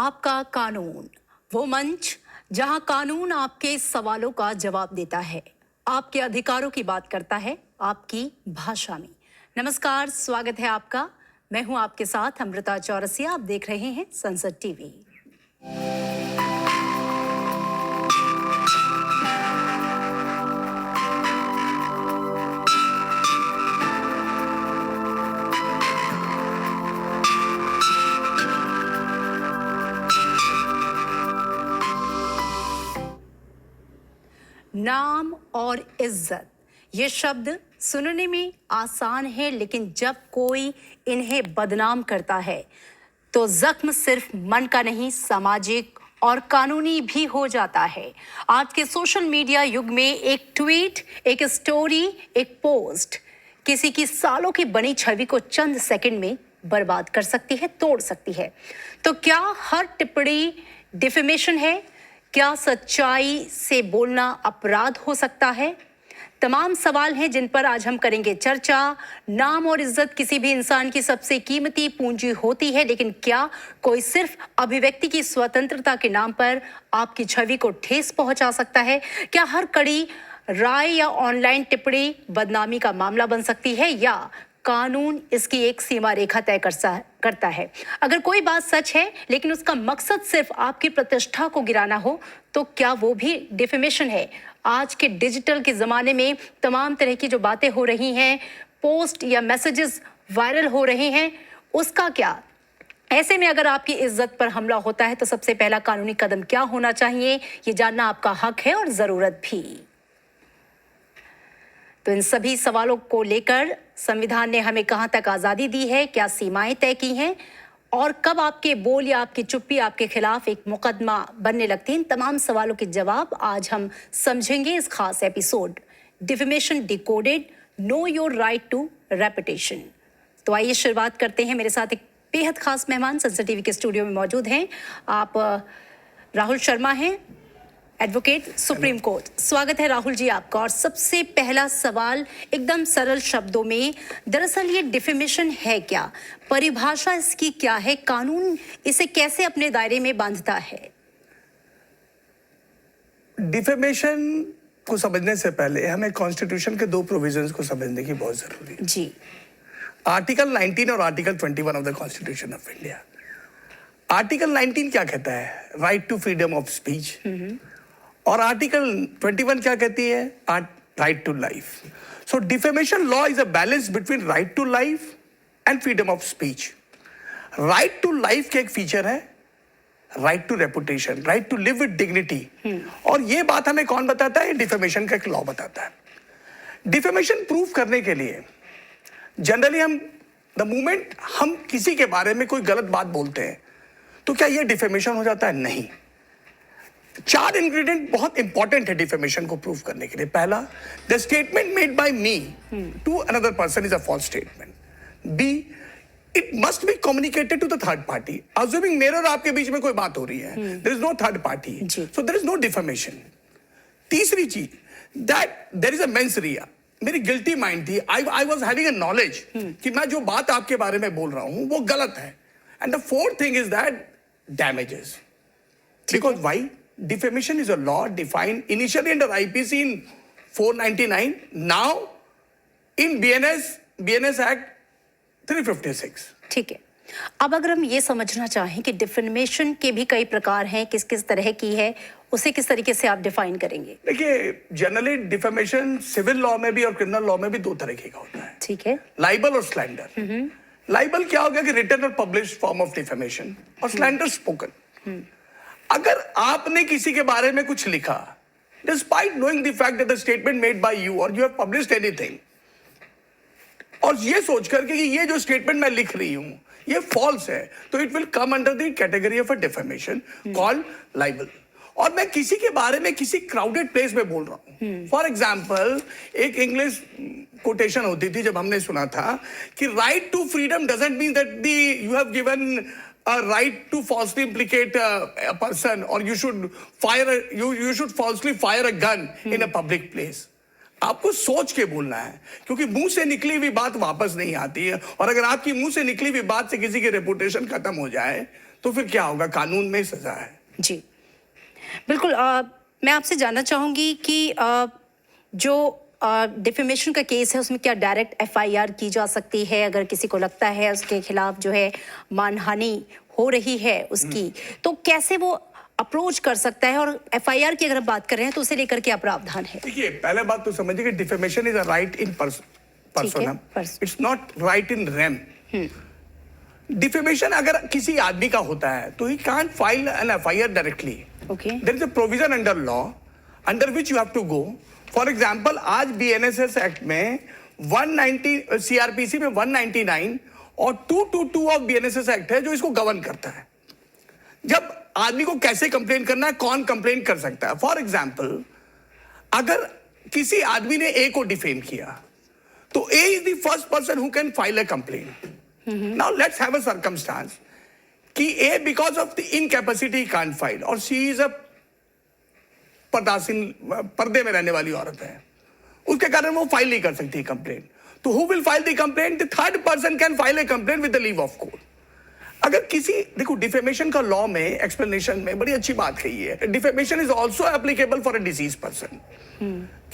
आपका कानून, वो मंच जहां कानून आपके सवालों का जवाब देता है, आपके अधिकारों की बात करता है, आपकी भाषा में। नमस्कार, स्वागत है आपका। मैं हूं आपके साथ अमृता चौरसिया। आप देख रहे हैं संसद टीवी। नाम और इज्जत, ये शब्द सुनने में आसान है, लेकिन जब कोई इन्हें बदनाम करता है तो जख्म सिर्फ मन का नहीं, सामाजिक और कानूनी भी हो जाता है। आज के सोशल मीडिया युग में एक ट्वीट, एक स्टोरी, एक पोस्ट किसी की सालों की बनी छवि को चंद सेकंड में बर्बाद कर सकती है, तोड़ सकती है। तो क्या हर टिप्पणी डिफेमेशन है? क्या सच्चाई से बोलना अपराध हो सकता है? तमाम सवाल हैं जिन पर आज हम करेंगे चर्चा। नाम और इज्जत किसी भी इंसान की सबसे कीमती पूंजी होती है, लेकिन क्या कोई सिर्फ अभिव्यक्ति की स्वतंत्रता के नाम पर आपकी छवि को ठेस पहुंचा सकता है? क्या हर कड़ी राय या ऑनलाइन टिप्पणी बदनामी का मामला बन सकती है, या कानून इसकी एक सीमा रेखा तय करता है? अगर कोई बात सच है लेकिन उसका मकसद सिर्फ आपकी प्रतिष्ठा को गिराना हो, तो क्या वो भी डिफेमेशन है? आज के डिजिटल के ज़माने में तमाम तरह की जो बातें हो रही हैं, पोस्ट या मैसेजेस वायरल हो रहे हैं, उसका क्या? ऐसे में अगर आपकी इज्जत पर हमला होता है तो सबसे पहला कानूनी कदम क्या होना चाहिए, ये जानना आपका हक है और ज़रूरत भी। तो इन सभी सवालों को लेकर संविधान ने हमें कहां तक आज़ादी दी है, क्या सीमाएं तय की हैं, और कब आपके बोल या आपकी चुप्पी आपके खिलाफ एक मुकदमा बनने लगती है, इन तमाम सवालों के जवाब आज हम समझेंगे इस खास episode defamation decoded, know your right to reputation. तो आइए शुरुआत करते हैं। मेरे साथ एक बेहद खास मेहमान संसद टीवी के स्टूडियो में मौजूद हैं। आप राहुल शर्मा हैं, एडवोकेट, सुप्रीम कोर्ट। स्वागत है राहुल जी आपका। और सबसे पहला सवाल एकदम सरल शब्दों में, दरअसल ये डिफेमेशन है क्या? परिभाषा इसकी क्या है? कानून इसे कैसे अपने दायरे में बांधता है? डिफेमेशन को समझने से पहले हमें कॉन्स्टिट्यूशन के दो प्रोविजंस को समझने की बहुत जरूरी है जी। आर्टिकल 19 और article 21 of the constitution of India. Article 19 क्या कहता है? Right to freedom of speech. और आर्टिकल 21 क्या कहती है? Right to life. So defamation law is a balance between right to life and freedom of speech. Right to life के एक feature है right to reputation, right to live with dignity. और ये बात हमें कौन बताता है? डिफेमेशन का एक लॉ बताता है। डिफेमेशन प्रूव करने के लिए जनरली हम द मोमेंट हम किसी के बारे में कोई गलत बात बोलते हैं तो क्या ये डिफेमेशन हो जाता है? नहीं। 4 इंग्रेडिएंट बहुत इंपॉर्टेंट है डिफेमेशन को प्रूव करने के लिए। पहला, the statement made by me to another person is a false statement. B, it must be communicated to the third party. Assuming मेरे और आपके बीच में कोई बात हो रही है, there is no third party, so there is no defamation. तीसरी चीज, that there is a mens rea. मेरी गिल्टी माइंड थी, I was having a knowledge कि मैं जो बात आपके बारे में बोल रहा हूं वो गलत है। And the fourth thing is that damages. Because why? Defamation is a law defined initially under IPC in 499, now in BNS Act 356. ठीक है। अब अगर हम ये समझना चाहें कि डिफेमेशन के भी कई प्रकार हैं, किस किस तरह की है, उसे किस तरीके से आप डिफाइन करेंगे? देखिए, जनरली डिफेमेशन सिविल लॉ में भी और क्रिमिनल लॉ में भी दो तरह का होता है। ठीक है। लाइबल और स्लैंडर। लाइबल क्या हो गया कि रिटन और पब्लिश फॉर्म ऑफ डिफेमेशन, और स्लैंडर स्पोकन। अगर आपने किसी के बारे में कुछ लिखा, despite knowing the fact that the statement made by you or you have published anything, और ये सोच करके कि ये जो स्टेटमेंट मैं लिख रही हूं ये फॉल्स है, तो it will come under the category of a defamation called liable. और मैं किसी के बारे में किसी क्राउडेड प्लेस में बोल रहा हूं। फॉर एग्जाम्पल, एक इंग्लिश कोटेशन होती थी जब हमने सुना था कि right to freedom doesn't mean that you have given a right to falsely implicate a person, or you should falsely fire a gun in a public place. आपको सोच के बोलना है, क्योंकि मुंह से निकली हुई बात वापस नहीं आती है। और अगर आपकी मुंह से निकली हुई बात से किसी की रेपुटेशन खत्म हो जाए तो फिर क्या होगा, कानून में सजा है। जी बिल्कुल। मैं आपसे जानना चाहूंगी कि जो डिफेमेशन का केस है उसमें क्या डायरेक्ट एफआईआर की जा सकती है? अगर किसी को लगता है उसके खिलाफ जो है मानहानि हो रही है उसकी, तो कैसे वो अप्रोच कर सकता है? और एफआईआर की अगर हम बात कर रहे हैं तो उसे लेकर क्या प्रावधान है? देखिए, पहले बात तो समझिए कि defamation is a right in personam, it's not right in rem. Defamation अगर किसी आदमी का होता है तो he can't file an FIR directly. There is a provision under law under which you have to go. For example, आज BNSS act में 190, CrPC में 199 और 222 ऑफ बीएनएसएस एक्ट है जो इसको गवर्न करता है। जब आदमी को कैसे कंप्लेन करना है, कौन कंप्लेन कर सकता है। फॉर एग्जाम्पल, अगर किसी आदमी ने ए को डिफेम किया तो A is the first person who can file a complaint. Now let's have a circumstance कि A because of the incapacity can't file, और शी इज अ पर्दे में रहने वाली औरत है, उसके कारण वो फाइल नहीं कर सकती कंप्लेन। तो who will file the complaint? The third person can file a complaint with the leave of court. अगर किसी, देखो, डिफेमेशन का लॉ में एक्सप्लेनेशन में बड़ी अच्छी बात कही है, defamation is also applicable for a disease person.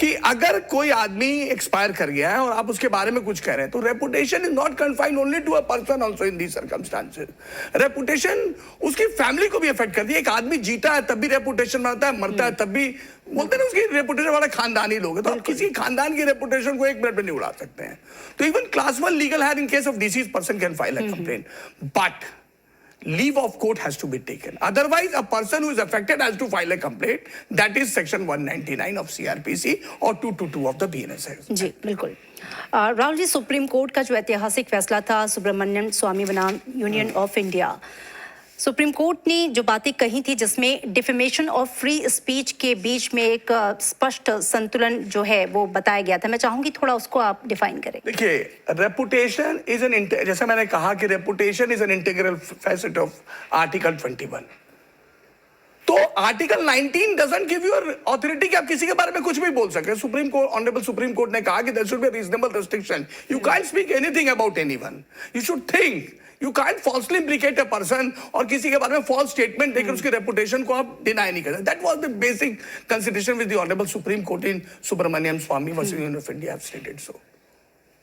कि अगर कोई आदमी एक्सपायर कर गया है और आप उसके बारे में कुछ कह रहे हैं, तो reputation is not confined only to a person also in these circumstances. Reputation उसकी फैमिली को भी अफेक्ट करती है। एक आदमी जीता है तब भी रेपुटेशन बनता है, मरता है तब भी बोलते हैं ना उसकी रेपुटेशन वाला खानदानी लोग है। तो आप किसी खानदान की रेपुटेशन को एक मिनट में नहीं उड़ा सकते हैं। तो even class 1 legal heir in case of deceased person can file a complaint, but leave of court has to be taken. Otherwise, a person who is affected has to file a complaint. That is section 199 of CRPC or 222 of the BNSS. जी बिल्कुल। Rahul ji, supreme court का जो ऐतिहासिक फैसला था सुब्रमण्यम स्वामी बनाम union of India, supreme court ने जो बातें कही थी जिसमें डिफेमेशन और फ्री स्पीच के बीच में एक स्पष्ट संतुलन जो है वो बताया गया था। मैं चाहूंगी थोड़ा उसको आप डिफाइन करें। देखिए, रेपुटेशन इज एन, जैसा मैंने कहा कि reputation is an integral facet of article 21। तो article 19 doesn't give you authority कि आप किसी के बारे में कुछ भी बोल सके। Supreme court, honourable supreme court ने कहा कि there should be reasonable restriction. You can't speak anything about anyone, you should think, you can't falsely implicate a person और किसी के बारे में फॉल्स स्टेटमेंट देकर उसकी रेपुटेशन को आप डिनाई नहीं करते। That was the basic consideration with the honourable supreme Court in Subramanian Swamy versus Union of India have stated so.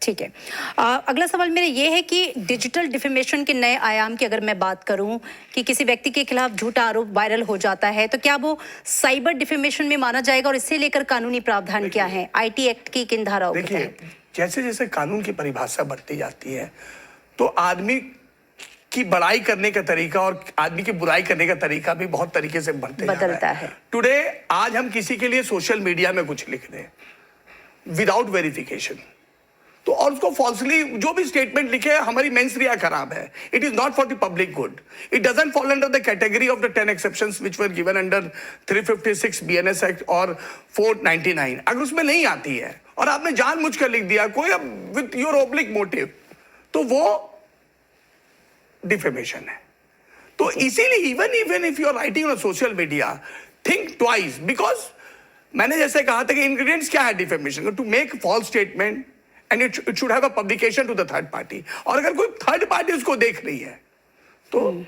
ठीक है। अगला सवाल मेरा ये है कि डिजिटल डिफेमेशन के नए आयाम की अगर मैं बात करूं कि किसी व्यक्ति के खिलाफ झूठा आरोप वायरल हो जाता है तो क्या वो साइबर डिफेमेशन में माना जाएगा, और इससे लेकर कानूनी प्रावधान क्या है? आईटी एक्ट की किन धाराओं? देखिए, जैसे जैसे कानून की परिभाषा बढ़ती जाती है तो आदमी की बड़ाई करने का तरीका और आदमी की बुराई करने का तरीका भी बहुत तरीके से बदलता है। टुडे, आज हम किसी के लिए सोशल मीडिया में कुछ लिख दें विदाउट वेरिफिकेशन, तो और उसको फॉल्सली जो भी स्टेटमेंट लिखे, हमारी मेंसरिया खराब है, it is not for the public good, it doesn't fall under the category of the 10 exceptions which were given under 356 BNS act और 499। अगर उसमें नहीं आती है और आपने जानबूझकर लिख दिया कोई विद योर ऑब्लिक मोटिव, तो वो डिफेमेशन है। तो इसीलिए even if you are writing on social media, think twice, because मैंने जैसे कहा था कि इंग्रेडिएंट्स क्या है defamation, to make false statement and it should have a publication to the third party. और अगर कोई थर्ड पार्टी उसको देख रही है तो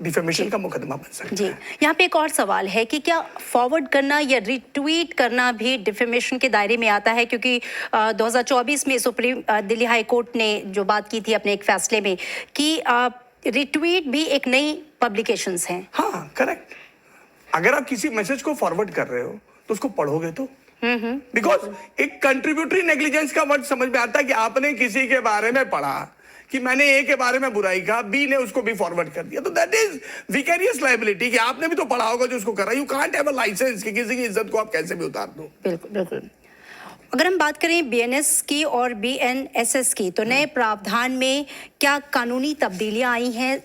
डिफेमेशन का मुकदमा बन सकता जी। है। यहाँ पे एक और सवाल है कि क्या फॉरवर्ड करना या रिट्वीट करना भी डिफेमेशन के दायरे में आता है? क्योंकि 2024 में सुप्रीम दिल्ली हाई कोर्ट ने जो बात की थी अपने एक फैसले में कि रिट्वीट भी एक नई पब्लिकेशंस हैं। हाँ, करेक्ट। अगर आप किसी मैसेज को फॉरवर्ड कर रहे हो तो उसको पढ़ोगे तो, बिकॉज एक कंट्रीब्यूटरी नेग्लिजेंस का वर्ड समझ में आता है कि आपने किसी के बारे में पढ़ा कि मैंने ए के बारे में बुराई कहा, बी ने उसको भी फॉरवर्ड कर दिया, तो दैट इज विकेरियस लायबिलिटी कि आपने भी तो पढ़ा होगा जो उसको कर रहा है। You can't have a licence कि किसी की इज्जत को आप कैसे भी उतार दो। बिल्कुल बिल्कुल। अगर हम बात करें बीएनएस की और बीएनएसएस की, तो नए प्रावधान में क्या कानूनी तब्दीलियां आई हैं?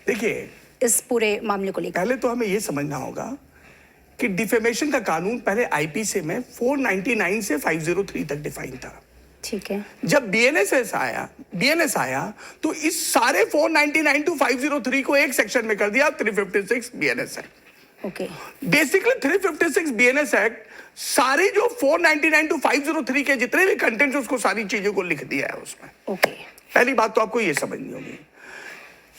देखिए, इस पूरे मामले को लेकर पहले तो हमें यह समझना होगा कि डिफेमेशन का कानून पहले आईपीसी में 499 से 503 तक डिफाइन था। ठीक है। जब बीएनएस आया तो इस सारे 499 टू 503 को एक सेक्शन में कर दिया 356 BNS act. Okay. Basically 356 BNS act सारे जो 499 टू 503 के जितने भी कंटेंट उसको सारी चीजों को लिख दिया है उसमें। ओके। पहली बात तो आपको ये समझनी होगी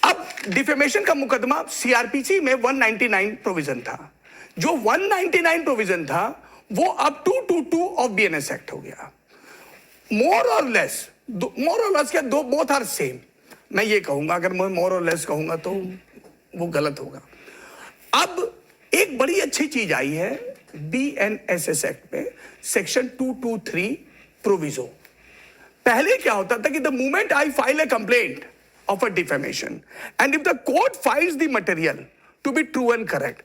अब डिफेमेशन का मुकदमा सीआरपीसी में 199 प्रोविजन था, जो 199 प्रोविजन था वो अब 222 ऑफ बीएनएस एक्ट हो गया। मोर और लेस क्या दो बोथ आर सेम, मैं ये कहूंगा, अगर मैं मोर और लेस कहूंगा तो वो गलत होगा। अब एक बड़ी अच्छी चीज आई है बीएनएसएस एक्ट में, सेक्शन 223 प्रोविजो। पहले क्या होता था कि the moment I file a complaint of a defamation and if the court finds the material to be true and correct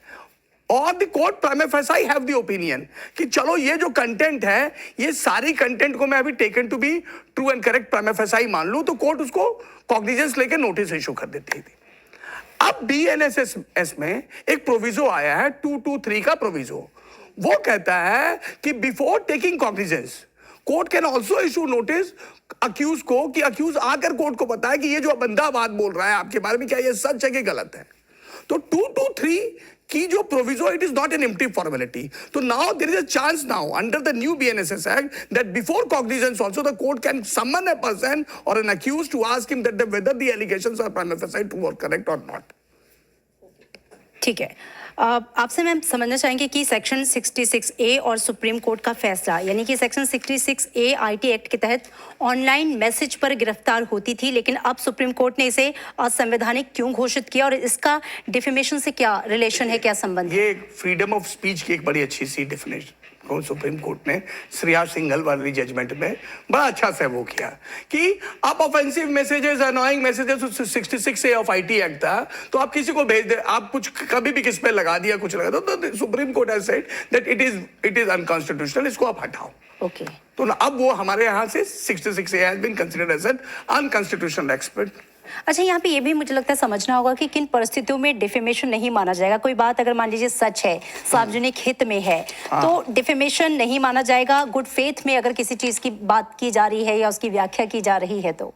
और the court prima facie have the opinion कि चलो ये जो कंटेंट है, ये सारी कंटेंट को मैं अभी taken to be true and correct prima facie मान लूं, तो कोर्ट उसको कॉग्निजेंस लेके नोटिस इशू कर देती थी। अब बीएनएसएस में एक प्रोविजो आया है 223 का प्रोविजो, वो कहता है कि before taking cognizance court can also issue notice accused को, कि अक्यूज आकर कोर्ट को बताए कि ये जो बंदा बात बोल रहा है आपके बारे में, क्या ये सच है कि गलत है। तो 223 की जो proviso, it is not an empty formality. तो now there is a chance now under the new BNSS act that before cognisance also the court can summon a person और an accused to ask him that whether the allegations are prima facie true और correct और not. ठीक है, आपसे मैं समझना चाहेंगे कि सेक्शन 66A और सुप्रीम कोर्ट का फैसला, यानी कि सेक्शन 66A आईटी एक्ट के तहत ऑनलाइन मैसेज पर गिरफ्तार होती थी, लेकिन अब सुप्रीम कोर्ट ने इसे असंवैधानिक क्यों घोषित किया और इसका डिफेमेशन से क्या रिलेशन है, क्या संबंध है? ये फ्रीडम ऑफ स्पीच की एक बड़ी अच्छी सी डेफिनेशन को सुप्रीम कोर्ट ने श्रेया सिंघल वाली जजमेंट में बड़ा अच्छा से वो किया कि आप offensive messages, annoying messages, 66A of IT act था, तो आप किसी को भेज दे, आप कुछ कभी भी किस पे लगा दिया, कुछ लगा दो, तो supreme court has said that it is unconstitutional, इसको आप हटाओ। ओके, तो अब वो हमारे यहाँ से 66A has been considered as an unconstitutional expert. अच्छा, यहाँ पे ये भी मुझे लगता है समझना होगा कि किन परिस्थितियों में डिफेमेशन नहीं माना जाएगा। कोई बात अगर मान लीजिए सच है, सार्वजनिक हित में है, तो डिफेमेशन नहीं माना जाएगा। गुड फेथ में अगर किसी चीज की बात की जा रही है या उसकी व्याख्या की जा रही है तो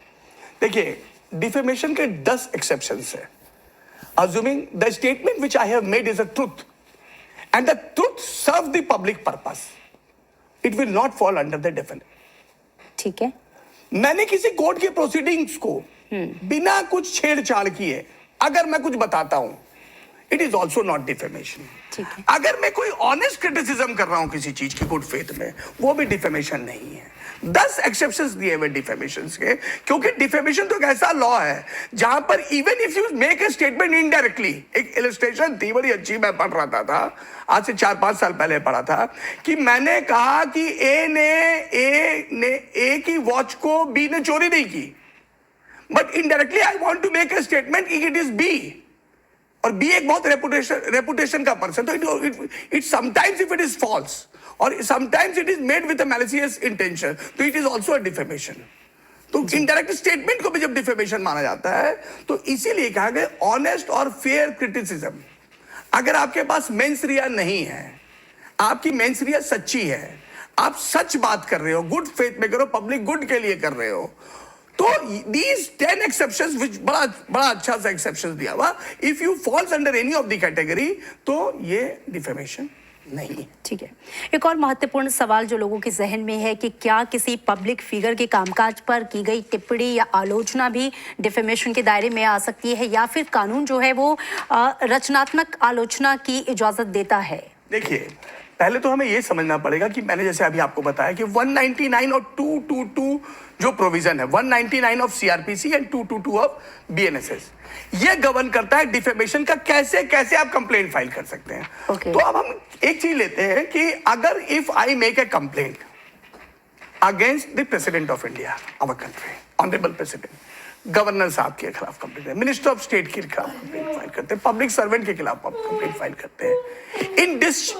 देखिए, डिफेमेशन के 10 एक्सेप्शंस है। Assuming the statement which I have made is a truth and the truth serve the public purpose, it will not fall under the defamation. ठीक है, मैंने किसी कोर्ट के प्रोसीडिंग्स को बिना कुछ छेड़छाड़ किए अगर मैं कुछ बताता हूं, it is also not defamation. अगर मैं कोई ऑनेस्ट क्रिटिसिज्म कर रहा हूं किसी चीज की गुड फेथ में, वो भी डिफेमेशन नहीं है। 10 एक्सेप्शंस दिए हुए डिफेमेशन के, क्योंकि डिफेमेशन तो एक ऐसा लॉ है जहां पर even if you make a statement indirectly, एक इलस्ट्रेशन थी बड़ी अच्छी, मैं पढ़ रहा था आज से 4-5 साल पहले पढ़ा था, कि मैंने कहा कि ए की वॉच को बी ने चोरी नहीं की, but indirectly I want to make a statement कि इट इज बी, और बी एक बहुत रेपुटेशन का पर्सन, तो it sometimes if it is false और sometimes it is made with a malicious intention, तो it is also a defamation. तो indirect statement को भी जब डिफेमेशन माना जाता है, तो इसीलिए कहा गया ऑनेस्ट और फेयर क्रिटिसिज्म। अगर आपके पास मेंस रिया नहीं है, आपकी मेंस रिया सच्ची है, आप सच बात कर रहे हो, गुड फेथ में करो, पब्लिक गुड के लिए कर रहे हो, तो these 10 exceptions, which बड़ा अच्छा सा exceptions दिया हुआ, if you falls under any of the category, तो ये defamation नहीं है। ठीक है, एक और महत्वपूर्ण सवाल जो लोगों के जहन में है कि क्या किसी पब्लिक फिगर के कामकाज पर की गई टिप्पणी या आलोचना भी डिफेमेशन के दायरे में आ सकती है, या फिर कानून जो है वो रचनात्मक आलोचना की इजाजत देता है? देखिए, पहले तो हमें यह समझना पड़ेगा कि मैंने जैसे अभी आपको बताया कि 199 और 222 जो प्रोविजन है, 199 of CrPC and 222 of BNSS, ये गवर्न करता है डिफेमेशन का, कैसे कैसे आप कंप्लेंट फाइल कर सकते हैं। Okay. तो अब हम एक चीज लेते हैं कि अगर if I make a complaint against the president of India, our country, honourable president, governor साहब के खिलाफ कंप्लेंट है, मिनिस्टर ऑफ स्टेट के खिलाफ कंप्लेंट फाइल करते हैं, पब्लिक सर्वेंट के खिलाफ कंप्लेंट फाइल करते हैं,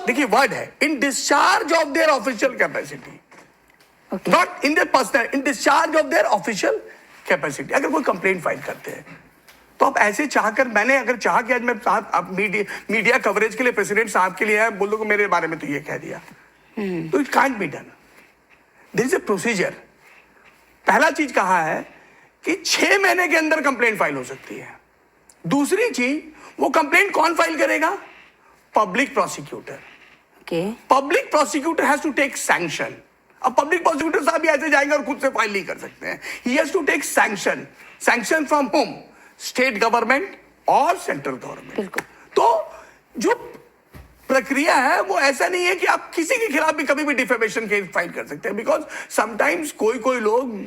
देखिए वर्ड है, इन discharge of their official capacity, not in their personal, in discharge of their official capacity, अगर कोई कंप्लेंट फाइल करते हैं, तो आप ऐसे चाहकर, मैंने अगर चाह कि आज मैं साहब मीडिया कवरेज के लिए प्रेसिडेंट साहब के लिए बोल दो कि मेरे बारे में तो ये कह दिया, तो it can't be done. There is a procedure. पहला चीज कहा है कि 6 महीने के अंदर कंप्लेंट फाइल हो सकती है। दूसरी चीज, वो कंप्लेंट कौन फाइल करेगा? Public prosecutor. Public prosecutor has to take sanction. अब पब्लिक प्रोसिक्यूटर साहब भी ऐसे जाएंगे और खुद से फाइल नहीं कर सकते हैं। He has to take sanction. Sanction from home? State government और सेंट्रल गवर्नमेंट। बिल्कुल। तो जो प्रक्रिया है वो ऐसा नहीं है कि आप किसी के खिलाफ भी कभी भी डिफेमेशन केस फाइल कर सकते हैं, बिकॉज समटाइम्स कोई लोग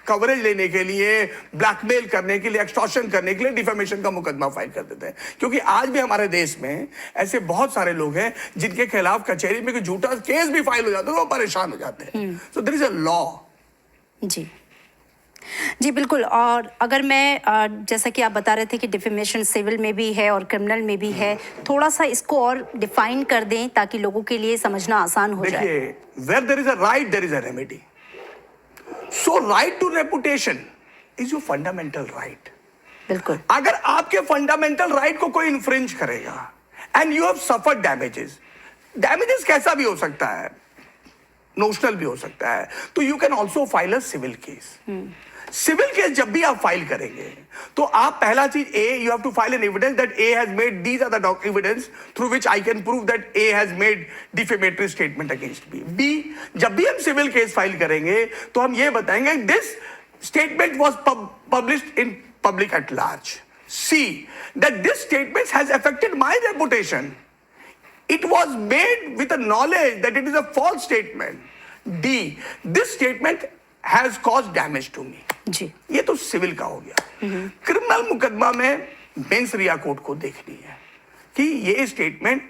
कवरेज लेने के लिए, ब्लैकमेल करने के लिए, एक्सटॉर्शन करने के लिए डिफेमेशन का मुकदमा फाइल कर देते हैं। क्योंकि आज भी हमारे देश में ऐसे बहुत सारे लोग हैं जिनके खिलाफ कचहरी में कोई झूठा केस भी फाइल हो जाता है तो वो परेशान हो जाते हैं। So there is a law. जी जी बिल्कुल। और अगर मैं जैसा कि आप बता रहे थे कि डिफेमेशन सिविल में भी है और क्रिमिनल में भी है, थोड़ा सा इसको और डिफाइन कर दें ताकि लोगों के लिए समझना आसान हो जाए। देखिए, where there is a right there is a remedy. So right to reputation is your fundamental right. बिल्कुल। अगर आपके फंडामेंटल राइट को कोई इन्फ्रिंज करेगा and you have suffered damages कैसा भी हो सकता है, नोशनल भी हो सकता है, तो you can also file a civil case. Civil case जब भी आप फाइल करेंगे तो आप पहला चीज you have to file an evidence that A has made, these are the evidence through which I can prove that A has made defamatory statement against B. B, जब भी हम सिविल केस फाइल करेंगे तो हम ये बताएंगे this statement was published in public at large. See, that this statement has affected my reputation, it was made with a knowledge that it is a false statement. D, this statement has caused damage to me. जी। ये तो civil का हो गया। Criminal मुकदमा में mains रिया court को देखनी है कि ये statement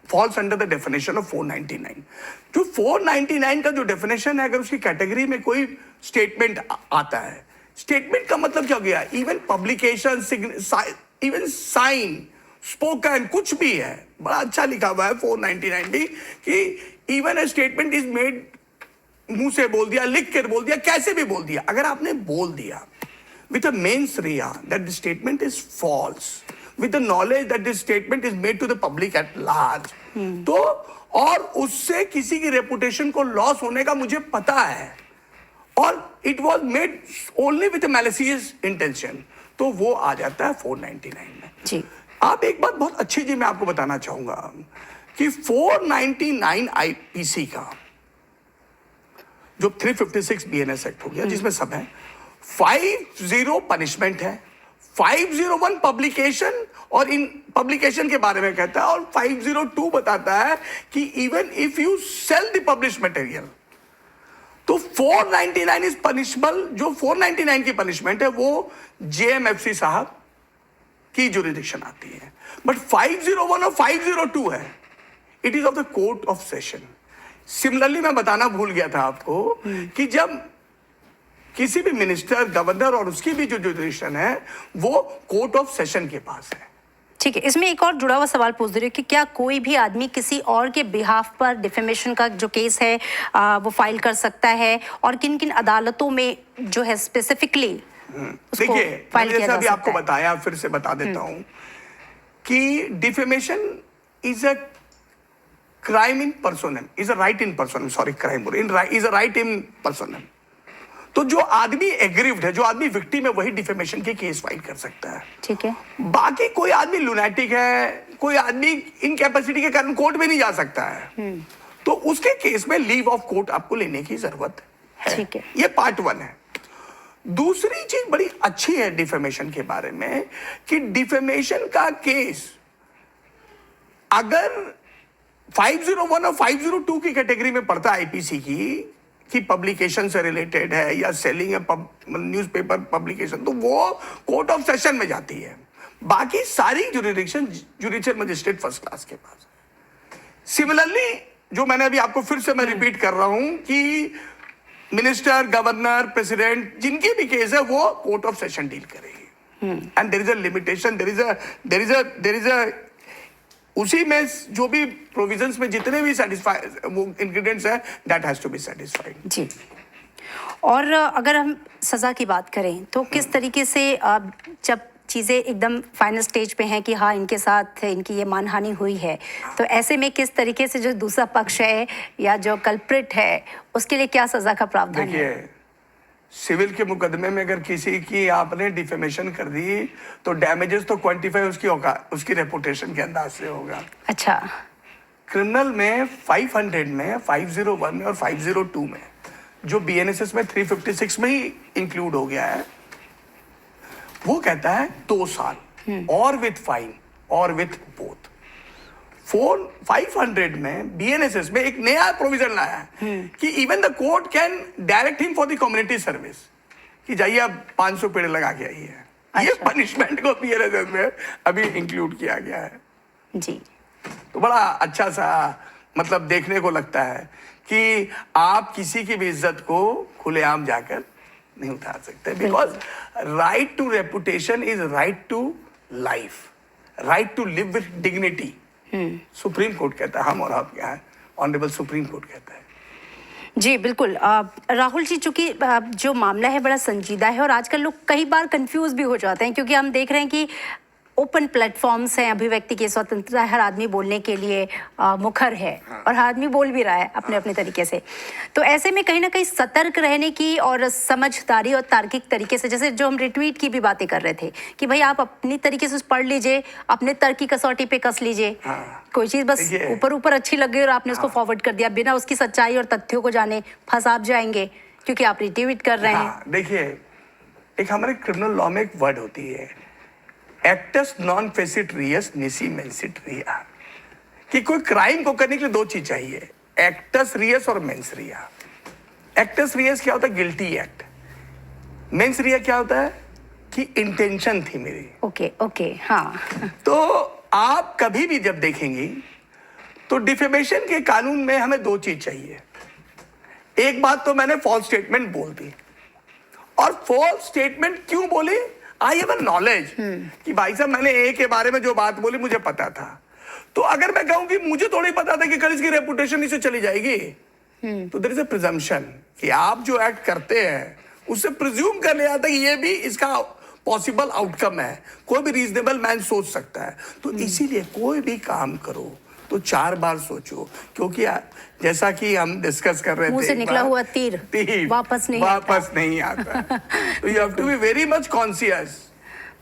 falls under the definition of 499। जो 499 का जो डेफिनेशन है, अगर उसकी कैटेगरी में कोई स्टेटमेंट आता है, स्टेटमेंट का मतलब क्या हो गया, even publication, even sign, spoken, कुछ भी है, बड़ा अच्छा लिखा हुआ है 499 भी कि even a statement is made, मुंह से बोल दिया, लिख कर बोल दिया, कैसे भी बोल दिया, अगर आपने बोल दिया with a mens rea that the statement is false, with the knowledge that this statement is made to the public at large, तो और उससे किसी की रेपुटेशन को लॉस होने का मुझे पता है और it was made only with malicious intention, तो वो आ जाता है 499 में। जी। आप एक बात बहुत अच्छी जी मैं आपको बताना चाहूंगा कि 499 आईपीसी का जो 356 बीएनएस एक्ट हो गया, जिसमें सब है, 50 पनिशमेंट है, 501 पब्लिकेशन, और इन पब्लिकेशन के बारे में कहता है, और 502 बताता है कि even if you sell the publish material, तो 499 इज पनिशबल। जो 499 की पनिशमेंट है वो जेएमएफसी साहब की जुरिडिक्शन आती है, बट 501 और 502 है, it is of the court of session. Similarly मैं बताना भूल गया था आपको कि जब किसी भी मिनिस्टर, गवर्नर और उसकी भी जो जुरिडिक्शन है वो कोर्ट ऑफ सेशन के पास है। ठीक है, इसमें एक और जुड़ा हुआ सवाल पूछ दे रही हूँ कि क्या कोई भी आदमी किसी और के बिहाफ पर डिफेमेशन का जो केस है वो फाइल कर सकता है, और किन किन अदालतों में जो है स्पेसिफिकली देखिए, जैसा अभी आपको बताया, फिर से बता देता हूं कि defamation is a crime in personam, is a right in personam, sorry crime is a right in personam. तो जो आदमी एग्रीव्ड है, जो आदमी विक्टिम है, वही डिफेमेशन के केस फाइल कर सकता है। ठीक है। बाकी कोई आदमी लुनैटिक है, कोई आदमी इनकैपेसिटी के कारण कोर्ट में नहीं जा सकता है, तो उसके केस में लीव ऑफ कोर्ट आपको लेने की जरूरत है। ठीक है। ये पार्ट 1 है। दूसरी चीज बड़ी अच्छी है डिफेमेशन के बारे में कि डिफेमेशन का केस अगर 501 और 502 की कैटेगरी में पड़ता है आईपीसी की, कि पब्लिकेशन से रिलेटेड है या सेलिंग न्यूज़पेपर पब्लिकेशन, तो वो कोर्ट ऑफ सेशन में जाती है। बाकी सारी jurisdiction judicial magistrate first class के पास है। सिमिलरली जो मैंने अभी आपको फिर से मैं रिपीट कर रहा हूं कि मिनिस्टर, गवर्नर, प्रेसिडेंट, जिनकी भी केस है वो कोर्ट ऑफ सेशन डील करेगी। And there is a limitation, there is a उसी में जो भी प्रोविजंस में जितने भी सेटिस्फाई वो इंग्रेडिएंट्स है, that has to be satisfied. जी। और अगर हम सज़ा की बात करें तो किस तरीके से जब चीज़ें एकदम फाइनल स्टेज पे हैं कि हाँ इनके साथ इनकी ये मानहानि हुई है, तो ऐसे में किस तरीके से जो दूसरा पक्ष है या जो कल्प्रिट है उसके लिए क्या सज़ा का प्रावधान है? देखिए, सिविल के मुकदमे में अगर किसी की आपने डिफेमेशन कर दी तो डैमेजेस तो क्वांटिफाई उसकी रेपुटेशन के अंदाज से होगा। अच्छा। क्रिमिनल में 500 में, 501 में और 502 में, जो बीएनएसएस में 356 में ही इंक्लूड हो गया है, वो कहता है 2 साल और विथ फाइन और विथ बोथ। 500 में बीएनएसएस में एक नया प्रोविजन लाया है कि even the court can direct him for the community service, कि जाइए आप 500 पेड़ लगा के आइए। ये पनिशमेंट को बीएनएसएस में अभी इंक्लूड किया गया है जी। तो बड़ा अच्छा सा मतलब देखने को लगता है कि आप किसी की भी इज्जत को खुलेआम जाकर नहीं उतार सकते, because right to reputation is right to life, right to live with dignity. Supreme court कहता है, हम और आप क्या है, ऑनरेबल सुप्रीम कोर्ट कहता है। जी बिल्कुल। राहुल जी, चूंकि जो मामला है बड़ा संजीदा है और आजकल लोग कई बार कंफ्यूज भी हो जाते हैं, क्योंकि हम देख रहे हैं कि ओपन प्लेटफॉर्म्स हैं, अभिव्यक्ति की स्वतंत्रता है, हर आदमी बोलने के लिए मुखर है और हर आदमी बोल भी रहा है अपने अपने तरीके से। तो ऐसे में कहीं ना कहीं सतर्क रहने की और समझदारी और तार्किक तरीके से, जैसे जो हम रिट्वीट की भी बातें कर रहे थे कि भाई आप अपनी तरीके से पढ़ लीजिए, अपने तर्क की कसौटी पे कस लीजिए। कोई चीज़ बस ऊपर ऊपर अच्छी लग गई और आपने उसको फॉरवर्ड कर दिया, बिना उसकी सच्चाई और तथ्यों को जाने फंस आप जाएंगे क्योंकि आप रिट्वीट कर रहे हैं। देखिए, एक हमारे क्रिमिनल लॉ में एक वर्ड होती है, एक्टस नॉन फेसिट रियस निसी मेंसिट रिया, कि कोई क्राइम को करने के लिए 2 चीज चाहिए, एक्टस रियस और मेंस रिया। एक्टस रियस क्या होता है? Guilty act. मेंस रिया क्या होता है? कि इंटेंशन थी मेरी। ओके हाँ। तो आप कभी भी जब देखेंगी तो डिफेमेशन के कानून में हमें 2 चीज चाहिए। एक बात तो मैंने फॉल्स स्टेटमेंट बोल दी, और फॉल्स स्टेटमेंट क्यों बोली? आई हैव नॉलेज कि भाई साहब मैंने ए के बारे में जो बात बोली मुझे पता था। तो अगर मैं कहूं कि मुझे थोड़ी पता था कि कल इसकी रेपुटेशन इससे चली जाएगी, तो देयर इज अ प्रिजम्पशन कि आप जो एक्ट करते हैं उससे प्रिज्यूम कर लिया था कि ये भी इसका पॉसिबल आउटकम है, कोई भी रीजनेबल मैन सोच सकता है। तो इसीलिए कोई भी काम करो तो 4 बार सोचो, क्योंकि जैसा कि हम डिस्कस कर रहे थे, मुंह से निकला हुआ तीर वापस नहीं आता। तो you have to be very much conscious.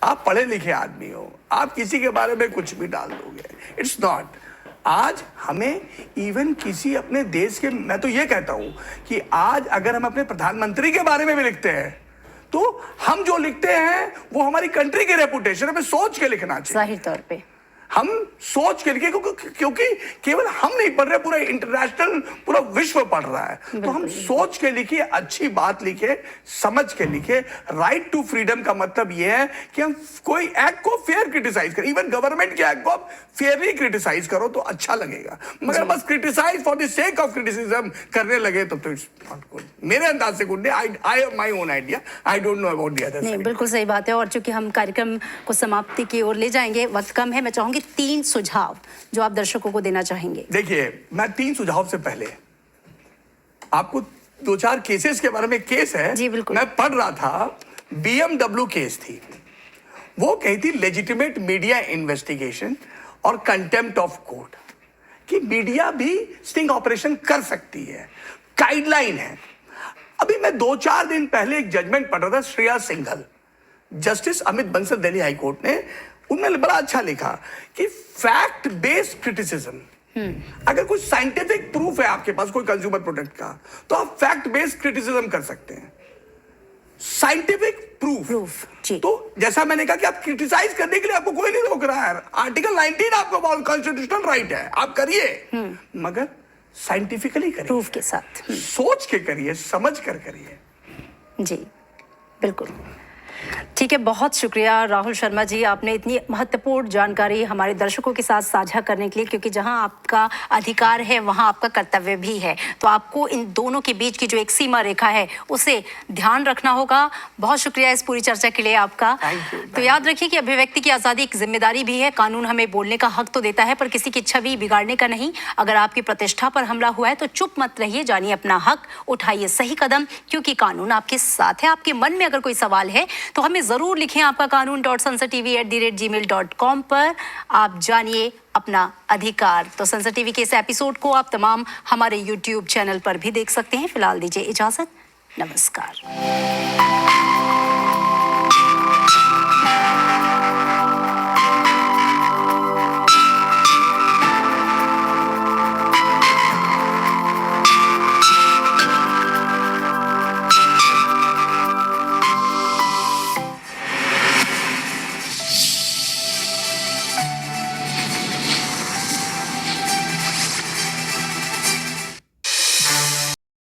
आप पढ़े लिखे आदमी हो, आप किसी के बारे में कुछ भी डाल दोगे, इट्स नॉट। आज हमें इवन किसी अपने देश के, मैं तो ये कहता हूं कि आज अगर हम अपने प्रधानमंत्री के बारे में भी लिखते हैं तो हम जो लिखते हैं वो हमारी कंट्री के रेपुटेशन हमें सोच के लिखना चाहिए। जाहिर तौर पे हम सोच के लिखे, क्योंकि केवल हम नहीं पढ़ रहे, पूरा इंटरनेशनल पूरा विश्व पढ़ रहा है। तो हम सोच के लिखे, अच्छी बात लिखे, समझ के लिखे। राइट टू फ्रीडम का मतलब यह है कि हम कोई एक्ट को फेयर क्रिटिसाइज करें, इवन गवर्नमेंट के एक्ट को आप फेयरली क्रिटिसाइज करो तो अच्छा लगेगा, मगर बस criticise for the sake of criticism करने लगे तो इट्स नॉट गुड। मेरे अंदाज से गुड नहीं। I have my own idea, I don't know about the others. नहीं, बिल्कुल सही बात है। और चूंकि हम कार्यक्रम को समाप्ति की ओर ले जाएंगे, वक्त कम है, मैं चाहूंगी 3 सुझाव जो आप दर्शकों को देना चाहेंगे। देखिए, मैं 3 सुझाव से पहले आपको 2-4 केसेस के बारे में, केस है जी बिल्कुल। मैं पढ़ रहा था, BMW केस थी, वो कही थी लेजिटिमेट मीडिया इन्वेस्टिगेशन और कंटेम्प्ट ऑफ कोर्ट, कि मीडिया भी स्टिंग ऑपरेशन कर सकती है, गाइडलाइन है। अभी मैं 2-4 दिन पहले एक जजमेंट पढ़ रहा था, Shreya Singhal, justice Amit Bansal, Delhi high court ने, उन्होंने बड़ा अच्छा लिखा कि फैक्ट बेस्ड क्रिटिसिज्म, अगर कोई साइंटिफिक प्रूफ है आपके पास कोई कंज्यूमर प्रोडक्ट का, तो आप फैक्ट बेस्ड क्रिटिसिज्म कर सकते हैं। साइंटिफिक प्रूफ जी। तो जैसा मैंने कहा कि आप क्रिटिसाइज करने के लिए आपको कोई नहीं रोक रहा है, आर्टिकल 19 आपको कॉन्स्टिट्यूशनल राइट है, आप करिए, मगर साइंटिफिकली करिए, प्रूफ के साथ, सोच के करिए, समझ कर करिए। जी बिल्कुल ठीक है। बहुत शुक्रिया राहुल शर्मा जी, आपने इतनी महत्वपूर्ण जानकारी हमारे दर्शकों के साथ साझा करने के लिए, क्योंकि जहां आपका अधिकार है वहां आपका कर्तव्य भी है, तो आपको इन दोनों के बीच की जो एक सीमा रेखा है उसे ध्यान रखना होगा। बहुत शुक्रिया इस पूरी चर्चा के लिए आपका। तो याद रखिए कि अभिव्यक्ति की आज़ादी एक जिम्मेदारी भी है। कानून हमें बोलने का हक तो देता है, पर किसी की छवि बिगाड़ने का नहीं। अगर आपकी प्रतिष्ठा पर हमला हुआ है तो चुप मत रहिए, जानिए अपना हक, उठाइए सही कदम, क्योंकि कानून आपके साथ है। आपके मन में अगर कोई सवाल है तो हमें जरूर लिखें आपका कानून.sansartv@gmail.com पर। आप जानिए अपना अधिकार। तो संसद टीवी के इस एपिसोड को आप तमाम हमारे YouTube चैनल पर भी देख सकते हैं। फिलहाल दीजिए इजाजत, नमस्कार।